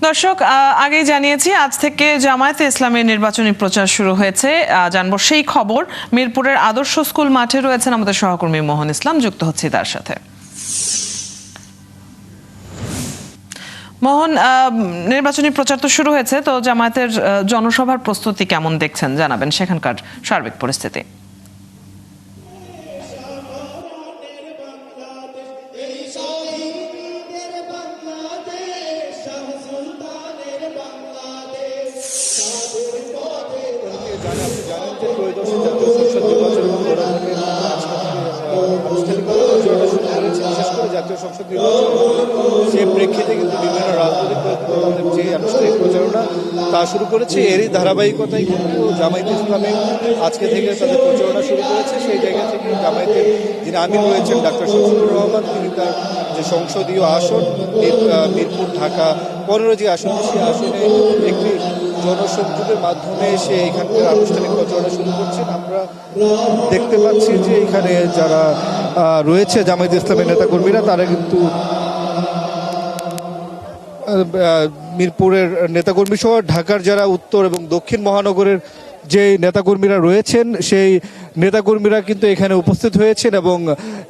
দর্শক আগেই জানিয়েছি আজ থেকে জামায়াতে ইসলামের নির্বাচনী প্রচার শুরু হয়েছে। জানবো সেই খবর। মিরপুরের আদর্শ স্কুল মাঠে রয়েছেন আমাদের সহকর্মী মোহন ইসলাম, যুক্ত হচ্ছি তার সাথে। মোহন, নির্বাচনী প্রচার তো শুরু হয়েছে, তো জামায়াতের জনসভার প্রস্তুতি কেমন দেখছেন জানাবেন সেখানকার সার্বিক পরিস্থিতি। জাতীয় সংসদ নির্বাচন সেই প্রেক্ষিতে কিন্তু বিভিন্ন রাজনৈতিক দলের যে আনুষ্ঠানিক প্রচারণা তা শুরু করেছে। এরই ধারাবাহিকতায় কিন্তু জামায়াতে ইসলামী আজকে থেকে তাদের প্রচারণা শুরু করেছে। সেই জায়গা থেকে জামায়াতের যিনি আমির রয়েছেন ডাক্তার শফিকুর রহমান, তিনি তার যে সংসদীয় আসন মিরপুর ঢাকা 15 যে আসন, সেই আসনে একটি জনসংযোগের মাধ্যমে সে এখানকার আনুষ্ঠানিক প্রচারণা শুরু করছেন। আমরা দেখতে পাচ্ছি যে এখানে যারা রয়েছে জামায়াতে ইসলামের নেতাকর্মীরা, তারা কিন্তু মিরপুরের নেতাকর্মী সহ ঢাকার যারা উত্তর এবং দক্ষিণ মহানগরের যে নেতাকর্মীরা রয়েছেন সেই নেতাকর্মীরা কিন্তু এখানে উপস্থিত হয়েছেন এবং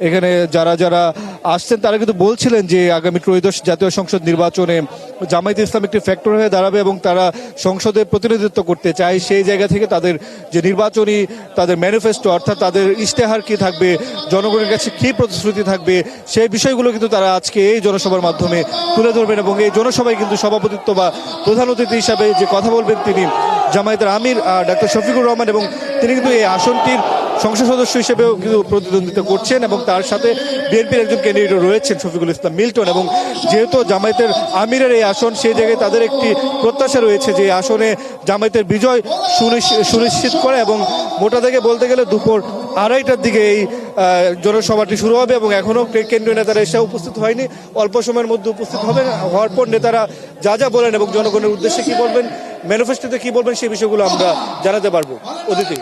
এখানে যারা যারা আসছেন তারা কিন্তু বলছিলেন যে আগামী ত্রয়োদশ জাতীয় সংসদ নির্বাচনে জামায়াতে ইসলাম একটি ফ্যাক্টর হয়ে দাঁড়াবে এবং তারা সংসদে প্রতিনিধিত্ব করতে চায়। সেই জায়গা থেকে তাদের যে নির্বাচনী তাদের ম্যানিফেস্টো, অর্থাৎ তাদের ইশতেহার কী থাকবে, জনগণের কাছে কী প্রতিশ্রুতি থাকবে, সেই বিষয়গুলো কিন্তু তারা আজকে এই জনসভার মাধ্যমে তুলে ধরবেন। এবং এই জনসভায় কিন্তু সভাপতিত্ব বা প্রধান অতিথি হিসাবে যে কথা বলবেন তিনি জামায়াতের আমির ডাক্তার শফিকুর রহমান, এবং তিনি কিন্তু এই আসনটির সংসদ সদস্য হিসেবেও কিন্তু প্রতিদ্বন্দ্বিতা করছেন এবং তার সাথে বিএনপির একজন ক্যান্ডিডেট রয়েছেন শফিকুল ইসলাম মিল্টন। এবং যেহেতু জামায়াতের আমিরের এই আসন, সেই জায়গায় তাদের একটি প্রত্যাশা রয়েছে যে আসনে জামায়াতের বিজয় সুনিশ্চিত করে। এবং মোটা থেকে বলতে গেলে দুপুর 2:30টার দিকে এই জনসভাটি শুরু হবে এবং এখনও কেন্দ্রীয় নেতারা এসে উপস্থিত হয়নি। অল্প সময়ের মধ্যে উপস্থিত হবেন। হওয়ার পর নেতারা যা যা বলেন এবং জনগণের উদ্দেশ্যে কী বলবেন, ম্যানিফেস্টোতে কী বলবেন, সেই বিষয়গুলো আমরা জানাতে পারবো। অদিতি,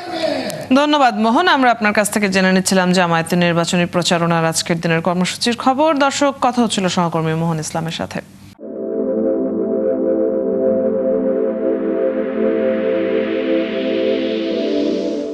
ধন্যবাদ মোহন। আমরা আপনার কাছ থেকে জেনে নিচ্ছিলাম জামায়াতের নির্বাচনী প্রচারণার আজকের দিনের কর্মসূচির খবর। দর্শক, কথা হচ্ছিল সহকর্মী মোহন ইসলামের সাথে।